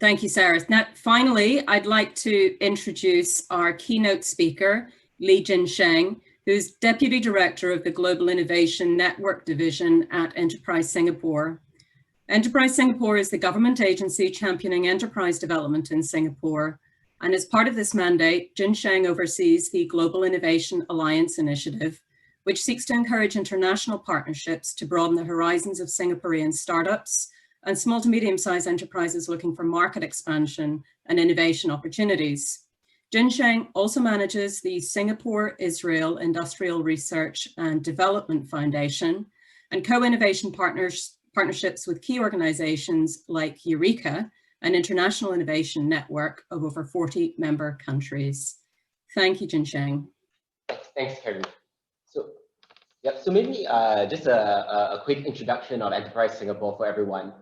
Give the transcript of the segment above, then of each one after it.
Thank you, Sarah. Now, finally, I'd like to introduce our keynote speaker, Li-Jin Sheng, who's Deputy Director of the Global Innovation Network Division at Enterprise Singapore. Enterprise Singapore is the government agency championing enterprise development in Singapore. And as part of this mandate, Jin Sheng oversees the Global Innovation Alliance Initiative, which seeks to encourage international partnerships to broaden the horizons of Singaporean startups and small to medium-sized enterprises looking for market expansion and innovation opportunities. Jin Sheng also manages the Singapore-Israel Industrial Research and Development Foundation and co-innovation partnerships with key organizations like Eureka, an international innovation network of over 40 member countries. Thank you, Jin Sheng. Thanks, Kerry. So maybe just a quick introduction of Enterprise Singapore for everyone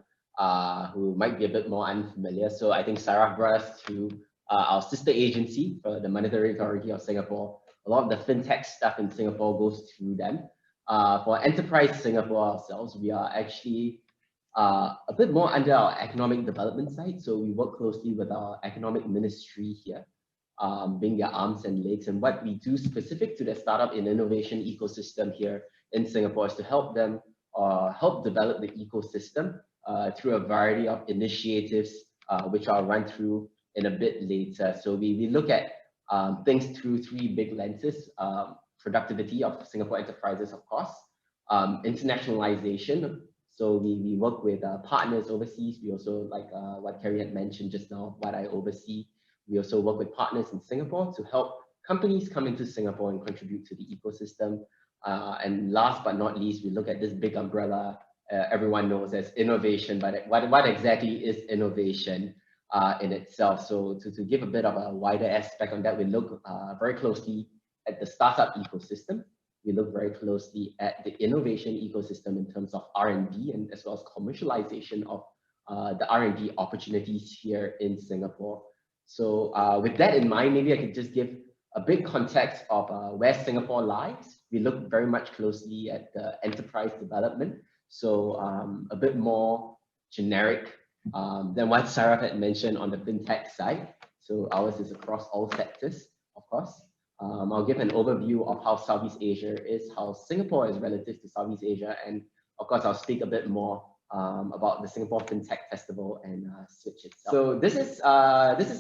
who might be a bit more unfamiliar. So I think Sarah brought us to our sister agency for the Monetary Authority of Singapore. A lot of the fintech stuff in Singapore goes through them. For Enterprise Singapore ourselves, we are actually a bit more under our economic development side. So we work closely with our economic ministry here, being their arms and legs. And what we do specific to the startup and innovation ecosystem here in Singapore is to help them help develop the ecosystem through a variety of initiatives, which I'll run through in a bit later. So we look at things through three big lenses: productivity of Singapore enterprises, of course, internationalization. So we work with partners overseas. We also, like what Kerry had mentioned just now, what I oversee, we also work with partners in Singapore to help companies come into Singapore and contribute to the ecosystem. And last but not least, we look at this big umbrella everyone knows as innovation, but what exactly is innovation in itself? So to give a bit of a wider aspect on that, we look very closely at the startup ecosystem. We look very closely at the innovation ecosystem in terms of R&D and as well as commercialization of the R&D opportunities here in Singapore. So with that in mind, maybe I could just give a big context of where Singapore lies. We look very much closely at the enterprise development. So a bit more generic than what Sarah had mentioned on the fintech side. So ours is across all sectors, of course. I'll give an overview of how Southeast Asia is, how Singapore is relative to Southeast Asia, and of course I'll speak a bit more about the Singapore FinTech Festival and Switch itself. So this is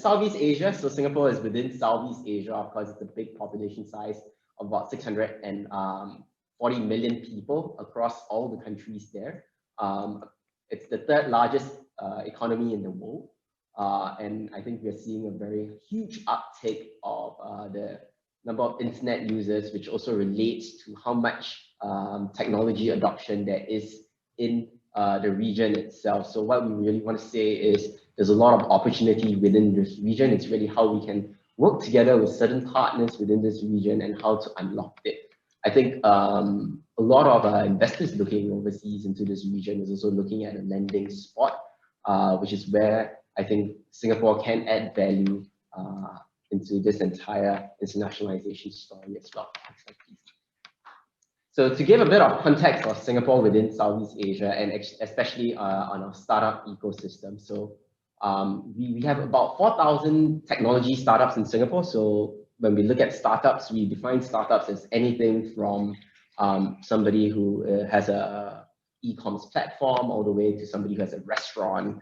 Southeast Asia. So Singapore is within Southeast Asia. Of course, it's a big population size of about 640 million people across all the countries there. It's the third largest economy in the world. And I think we're seeing a very huge uptake of the number of internet users, which also relates to how much technology adoption there is in the region itself. So what we really want to say is there's a lot of opportunity within this region. It's really how we can work together with certain partners within this region and how to unlock it. I think a lot of investors looking overseas into this region is also looking at a lending spot, which is where I think Singapore can add value into this entire internationalization story as well. So to give a bit of context of Singapore within Southeast Asia and especially on our startup ecosystem. So we have about 4,000 technology startups in Singapore. So when we look at startups, we define startups as anything from somebody who has a e-commerce platform, all the way to somebody who has a restaurant,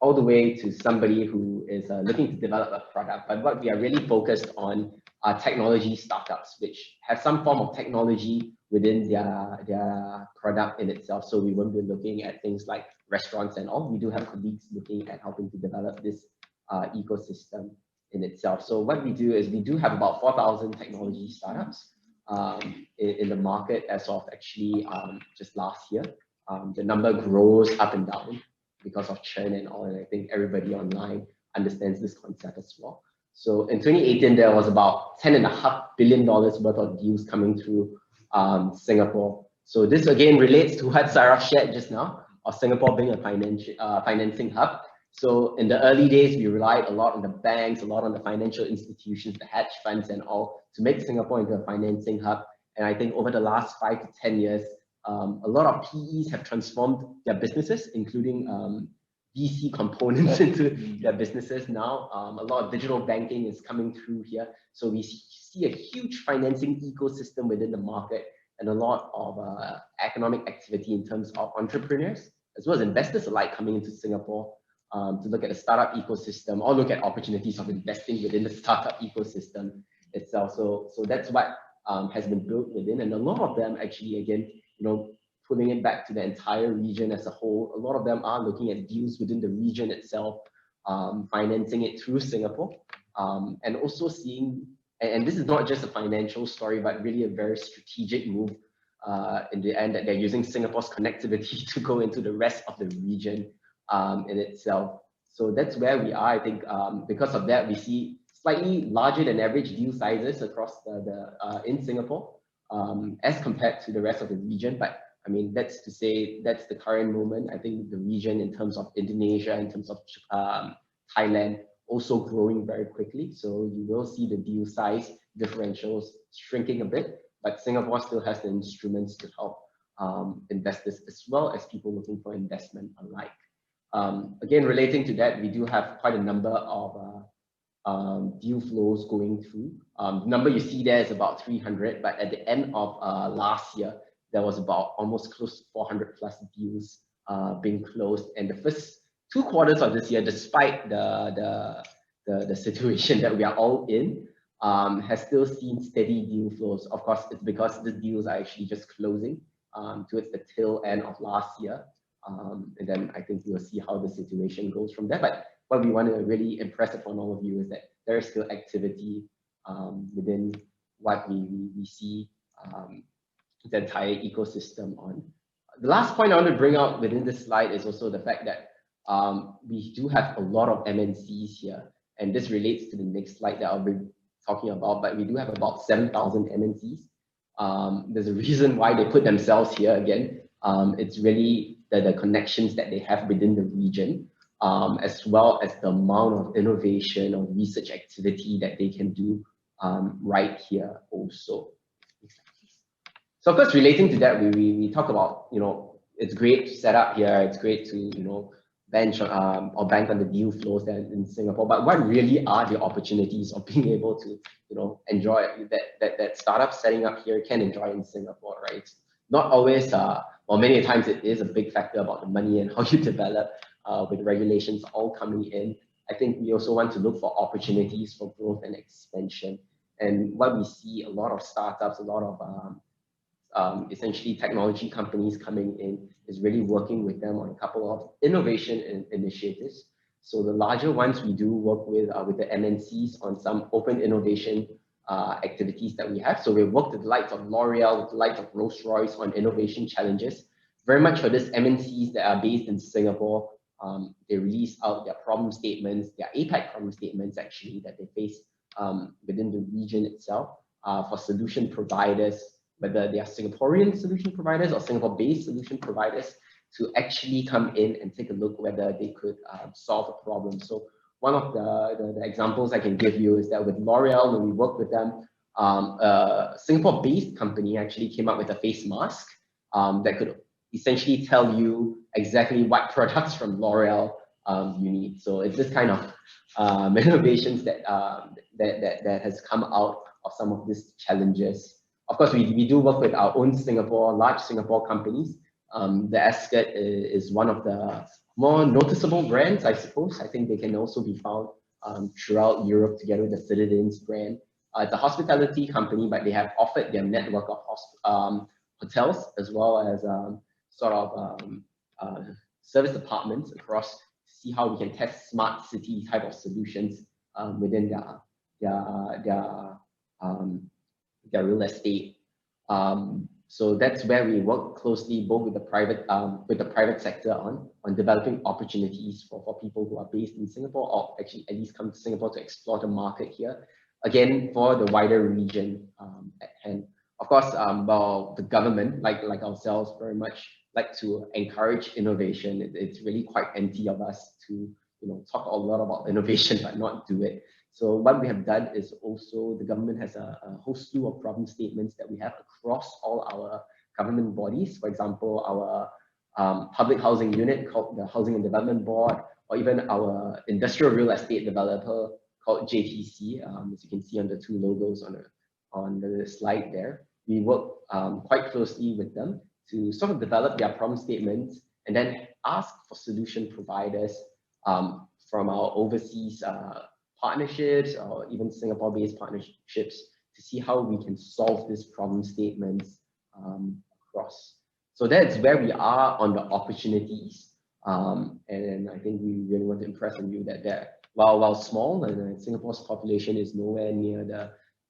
all the way to somebody who is looking to develop a product. But what we are really focused on are technology startups, which have some form of technology within their product in itself. So we won't be looking at things like restaurants and all. We do have colleagues looking at helping to develop this ecosystem in itself. So what we do is we do have about 4,000 technology startups in the market as of actually just last year. The number grows up and down because of churn and all, and I think everybody online understands this concept as well. So in 2018, there was about $10.5 billion worth of deals coming through Singapore. So this again relates to what Sarah shared just now, of Singapore being a financing hub. So in the early days, we relied a lot on the banks, a lot on the financial institutions, the hedge funds and all, to make Singapore into a financing hub. And I think over the last 5 to 10 years, a lot of PEs have transformed their businesses, including VC components into their businesses now. A lot of digital banking is coming through here. So we see a huge financing ecosystem within the market and a lot of economic activity in terms of entrepreneurs, as well as investors alike coming into Singapore to look at the startup ecosystem or look at opportunities of investing within the startup ecosystem itself. So that's what has been built within, and a lot of them actually, again, pulling it back to the entire region as a whole, a lot of them are looking at deals within the region itself, financing it through Singapore, and also seeing, and this is not just a financial story, but really a very strategic move in the end, that they're using Singapore's connectivity to go into the rest of the region in itself. So that's where we are. I think because of that, we see slightly larger than average deal sizes across in Singapore as compared to the rest of the region. But I mean, that's to say that's the current moment. I think the region in terms of Indonesia, in terms of Thailand, also growing very quickly. So you will see the deal size differentials shrinking a bit, but Singapore still has the instruments to help investors as well as people looking for investment alike. Again, relating to that, we do have quite a number of deal flows going through. The number you see there is about 300, but at the end of last year, there was about almost close to 400 plus deals being closed. And the first 2 quarters of this year, despite the situation that we are all in, has still seen steady deal flows. Of course, it's because the deals are actually just closing towards the tail end of last year. And then I think we'll see how the situation goes from there. But what we want to really impress upon all of you is that there is still activity within what we see the entire ecosystem on. The last point I want to bring out within this slide is also the fact that we do have a lot of MNCs here, and this relates to the next slide that I'll be talking about, but we do have about 7,000 MNCs. There's a reason why they put themselves here again. It's really the connections that they have within the region, as well as the amount of innovation or research activity that they can do right here also. So of course, relating to that, we talk about, it's great to set up here, it's great to, bench or bank on the deal flows there in Singapore, but what really are the opportunities of being able to, enjoy that startup setting up here can enjoy in Singapore, right? Not always, well, many times it is a big factor about the money and how you develop with regulations all coming in. I think we also want to look for opportunities for growth and expansion. And what we see, a lot of startups, a lot of essentially technology companies coming in is really working with them on a couple of innovation initiatives. So the larger ones we do work with the MNCs on some open innovation activities that we have. So we've worked with the likes of L'Oreal, with the likes of Rolls-Royce on innovation challenges. Very much for this MNCs that are based in Singapore, they release out their problem statements, their APAC problem statements actually that they face within the region itself for solution providers, whether they are Singaporean solution providers or Singapore-based solution providers, to actually come in and take a look whether they could solve a problem. So one of the examples I can give you is that with L'Oreal, when we worked with them, a Singapore-based company actually came up with a face mask that could essentially tell you exactly what products from L'Oreal you need. So it's this kind of innovations that has come out of some of these challenges. Of course, we do work with our own large Singapore companies. The Ascot is one of the more noticeable brands, I suppose. I think they can also be found throughout Europe together with the Citadines brand. It's a hospitality company, but they have offered their network of hotels as well as service departments across to see how we can test smart city type of solutions within their real estate. So that's where we work closely both with the private sector on developing opportunities for people who are based in Singapore, or actually at least come to Singapore to explore the market here. Again, for the wider region at hand. Of course, well, the government, like ourselves, very much like to encourage innovation. It's really quite anti of us to talk a lot about innovation but not do it. So what we have done is also the government has a whole slew of problem statements that we have across all our government bodies. For example, public housing unit called the Housing and Development Board, or even our industrial real estate developer called JTC, as you can see on the two logos on the slide there. We work quite closely with them to sort of develop their problem statements and then ask for solution providers from our overseas partnerships or even Singapore-based partnerships to see how we can solve these problem statements across. So that's where we are on the opportunities. And I think we really want to impress on you that while small, and Singapore's population is nowhere near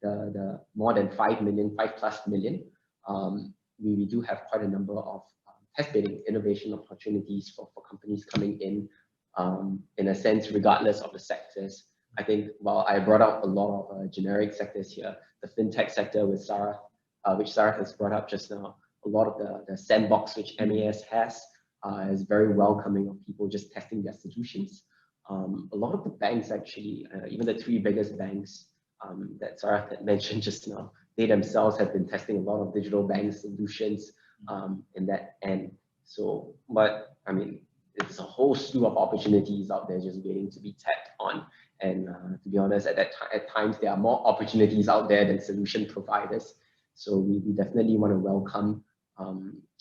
the more than 5 million, 5+ million, we do have quite a number of test-bidding innovation opportunities for companies coming in a sense, regardless of the sectors. I think while I brought up a lot of generic sectors here, the fintech sector with Sarah, which Sarah has brought up just now, a lot of the sandbox which MAS has is very welcoming of people just testing their solutions. A lot of the banks actually, even the 3 biggest banks that Sarah had mentioned just now, they themselves have been testing a lot of digital bank solutions in that end. So, but I mean, it's a whole slew of opportunities out there just waiting to be tapped on. And to be honest, at times there are more opportunities out there than solution providers. So we definitely want to welcome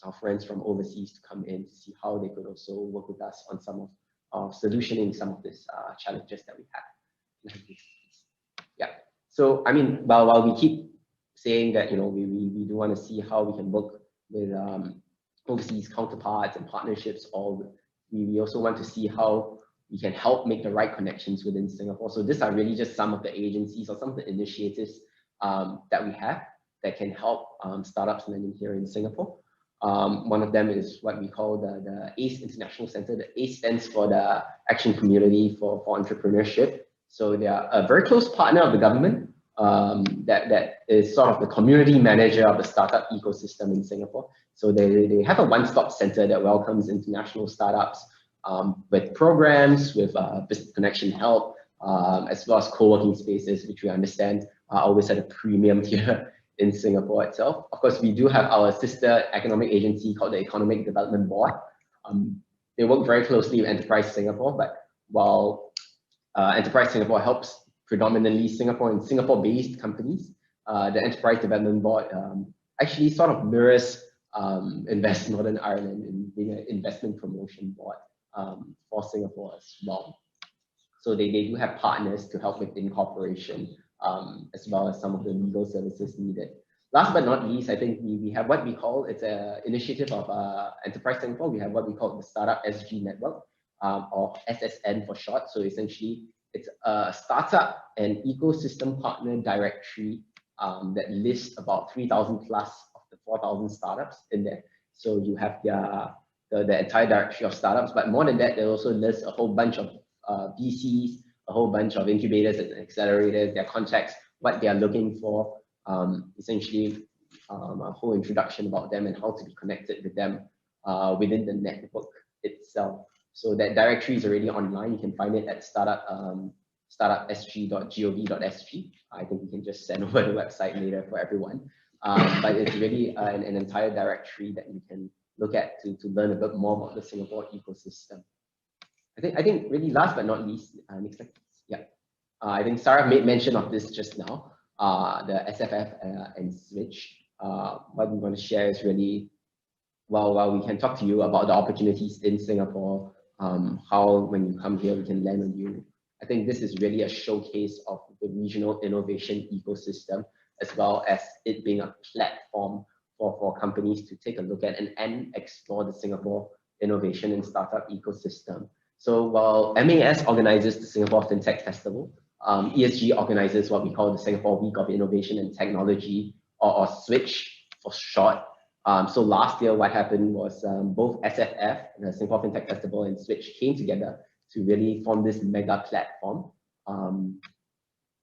our friends from overseas to come in to see how they could also work with us on some of solutioning some of these challenges that we have. Yeah. So I mean, while we keep saying that, you know, we do want to see how we can work with overseas counterparts and partnerships, we also want to see how we can help make the right connections within Singapore. So these are really just some of the agencies or some of the initiatives that we have that can help startups landing here in Singapore. One of them is what we call the ACE International Center. The ACE stands for the Action Community for Entrepreneurship. So they are a very close partner of the government that is sort of the community manager of the startup ecosystem in Singapore. So they have a one-stop center that welcomes international startups with programs, with business connection help, as well as co-working spaces, which we understand are always at a premium here in Singapore itself. Of course, we do have our sister economic agency called the Economic Development Board. They work very closely with Enterprise Singapore, but while Enterprise Singapore helps predominantly Singapore and Singapore-based companies, the Enterprise Development Board actually sort of mirrors Invest Northern Ireland in being an investment promotion board for Singapore as well. So they do have partners to help with incorporation, as well as some of the legal services needed. Last but not least, I think we have what we call, it's an initiative of Enterprise Singapore. We have what we call the Startup SG Network, or SSN for short. So essentially, it's a startup and ecosystem partner directory that lists about 3,000 plus of the 4,000 startups in there. So you have the entire directory of startups, but more than that, they also list a whole bunch of VCs, a whole bunch of incubators and accelerators, their contacts, what they are looking for, essentially a whole introduction about them and how to be connected with them within the network itself. So that directory is already online. You can find it at startupsg.gov.sg. I think we can just send over the website later for everyone. But it's really an entire directory that you can look at to learn a bit more about the Singapore ecosystem. I think really last but not least, next slide. Yeah. I think Sarah made mention of this just now, the SFF and Switch. What we want to share is really, while we can talk to you about the opportunities in Singapore, how when you come here, we can land on you. I think this is really a showcase of the regional innovation ecosystem, as well as it being a platform for companies to take a look at and explore the Singapore innovation and startup ecosystem. So while MAS organizes the Singapore FinTech Festival, ESG organizes what we call the Singapore Week of Innovation and Technology, or Switch for short. So last year, what happened was both SFF, the Singapore FinTech Festival, and Switch came together to really form this mega platform.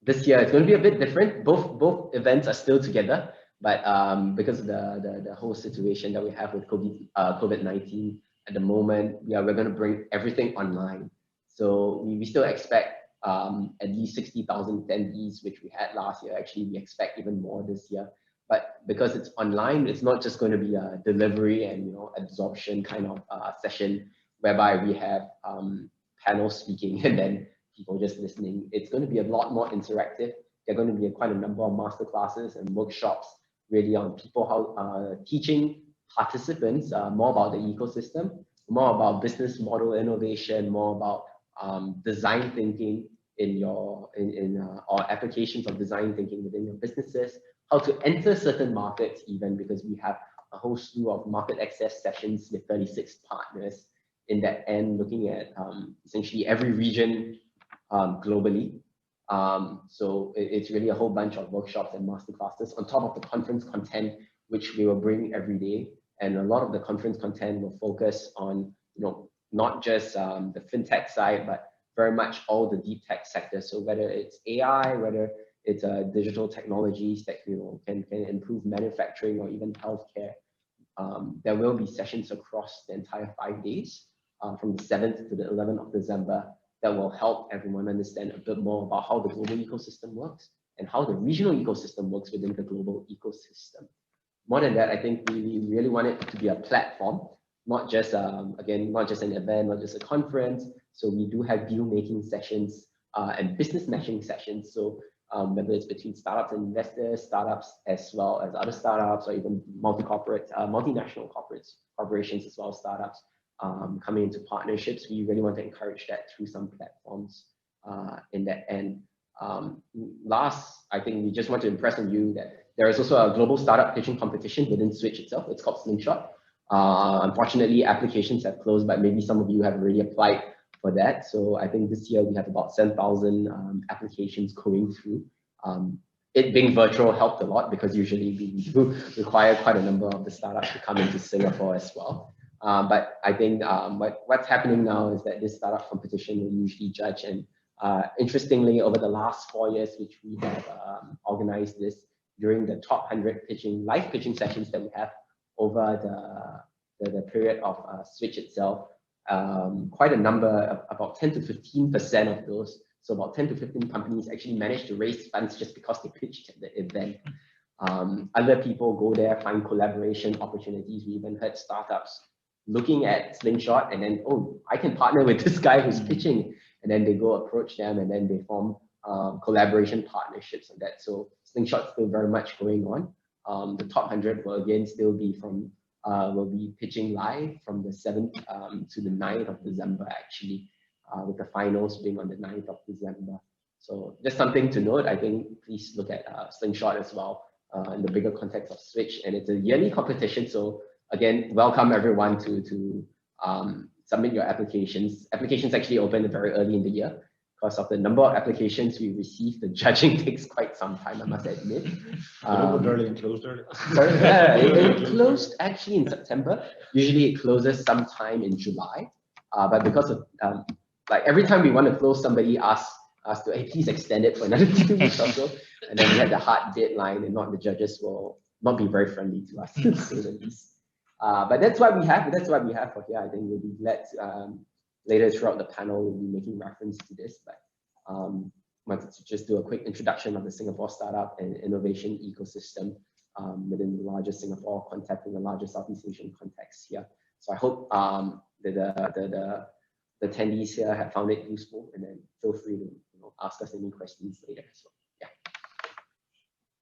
This year, it's going to be a bit different. Both events are still together, but because of the whole situation that we have with COVID-19 at the moment, we're going to bring everything online. So we still expect at least 60,000 attendees, which we had last year. Actually, we expect even more this year. But because it's online, it's not just going to be a delivery and absorption kind of session whereby we have panel speaking and then people just listening. It's going to be a lot more interactive. There are going to be quite a number of masterclasses and workshops really on people teaching participants more about the ecosystem, more about business model innovation, more about design thinking or applications of design thinking within your businesses, how to enter certain markets even, because we have a whole slew of market access sessions with 36 partners in that end, looking at essentially every region globally. So it's really a whole bunch of workshops and masterclasses on top of the conference content, which we will bring every day. And a lot of the conference content will focus on, not just the fintech side, but very much all the deep tech sectors. So whether it's AI, whether it's digital technologies that can improve manufacturing or even healthcare, there will be sessions across the entire 5 days, from the 7th to the 11th of December, that will help everyone understand a bit more about how the global ecosystem works and how the regional ecosystem works within the global ecosystem. More than that, I think we really want it to be a platform, not just, again, not just an event, not just a conference. So we do have deal making sessions and business matching sessions. So whether it's between startups and investors, startups as well as other startups, or even multinational corporations as well as startups coming into partnerships, we really want to encourage that through some platforms in that end. Last, I think we just want to impress on you that there is also a global startup pitching competition within Switch itself. It's called Slingshot. Unfortunately, applications have closed, but maybe some of you have already applied for that. So I think this year we have about 7,000 applications going through. It being virtual helped a lot because usually we do require quite a number of the startups to come into Singapore as well. But I think what's happening now is that this startup competition will usually judge, and interestingly, over the last 4 years, which we have organized this during the top 100 live pitching sessions that we have over the period of Switch itself, quite a number, about 10 to 15% of those, so about 10 to 15 companies actually managed to raise funds just because they pitched at the event. Other people go there, find collaboration opportunities. We even heard startups looking at Slingshot and then, oh, I can partner with this guy who's pitching, and then they go approach them and then they form collaboration partnerships on that. So Slingshot's still very much going on. The top 100 will again still be will be pitching live from the 7th to the 9th of December actually, with the finals being on the 9th of December. So just something to note. I think please look at Slingshot as well in the bigger context of Switch, and it's a yearly competition. So again, welcome everyone to submit your applications. Applications actually open very early in the year. Because of the number of applications we received, the judging takes quite some time, I must admit. Opened early and closed early. Sorry, it closed actually in September. Usually it closes sometime in July. But because of, like every time we want to close, somebody asks us to, hey, please extend it for another 2 weeks or so. And then we had the hard deadline, and not the judges will not be very friendly to us, to say the least. But that's what we have. That's what we have for here. I think we'll be glad later throughout the panel, we'll be making reference to this, but wanted to just do a quick introduction of the Singapore startup and innovation ecosystem within the larger Singapore context and the larger Southeast Asian context here. So I hope that the attendees here have found it useful, and then feel free to ask us any questions later as well.